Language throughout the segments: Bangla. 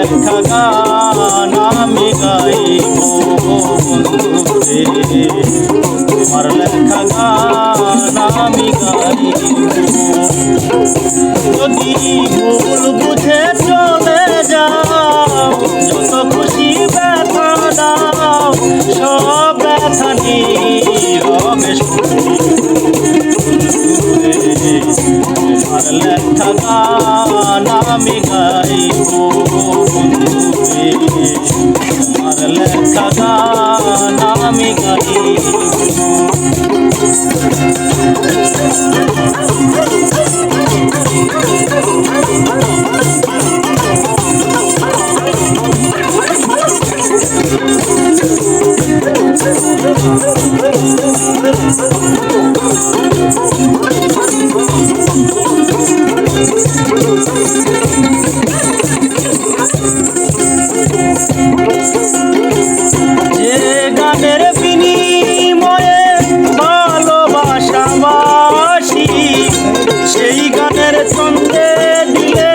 লেখা গান আমি গাইব বন্ধুরে, তোমার লেখা গান আমি গাইব। যদি ভুল বুঝে চলে যাও, যত খুশি ব্যথা দাও, সব ব্যথা নীরবে তোমার লেখা গান আমি গাইব বন্ধুরে, তোমার লেখা গান আমি গাইব। যে গানের বিনিময়ে ভালোবাসাবাসি, সেই গানের ছন্দে দিলে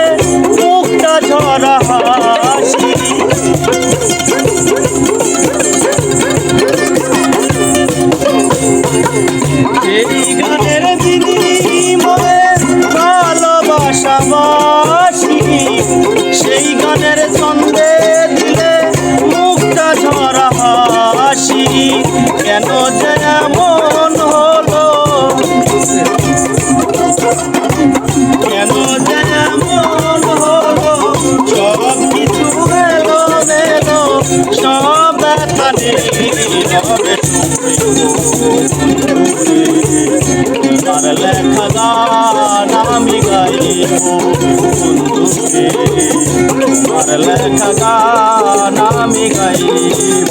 মুখটা ঝরা হাসি। সেই গানের বিনিময়ে ভালোবাসাবাসি, সেই গানের ছন্দে দিলে মুখটা ঝরা হাসি। কেন যে এমন হলো, কেন যে এমন হলো, সব কিছু এলো মেলো, সব ব্যথা নীরবে তোমার লেখা গান আমি গাইব বন্ধুরে, তোমার লেখা গান আমি গাইব।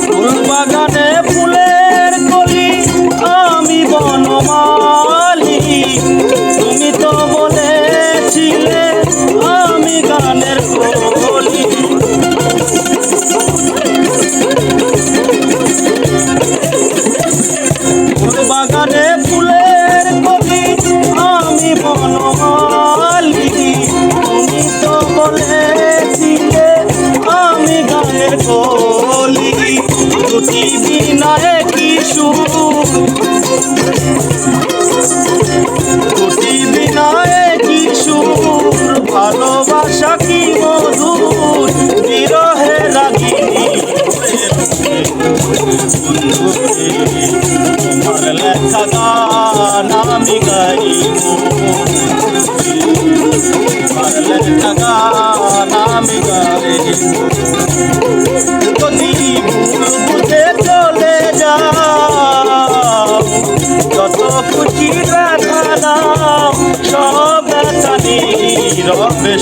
ফুলবাগানে ফুলের কলি, আমি বনমালী, তুমি তো বলেছিলে আমি গানের কলি। ফুলবাগানে ফুলের কলি, আমি বনমালী, তুমি তো বলেছিলে আমি গানের কলি। দুটি বিনায় কি সুর, দুটি বিনায় কি সুর, ভালোবাসা কি মধুর, বিরহে রাগিনী বন্ধুরে, তোমার লেখা গান আমি গাইব, তোমার লেখা গান আমি গাইব। যদি ভুল বুঝে চলে যাও, যত খুশি ব্যথা দাও, সব ব্যথা নীরবে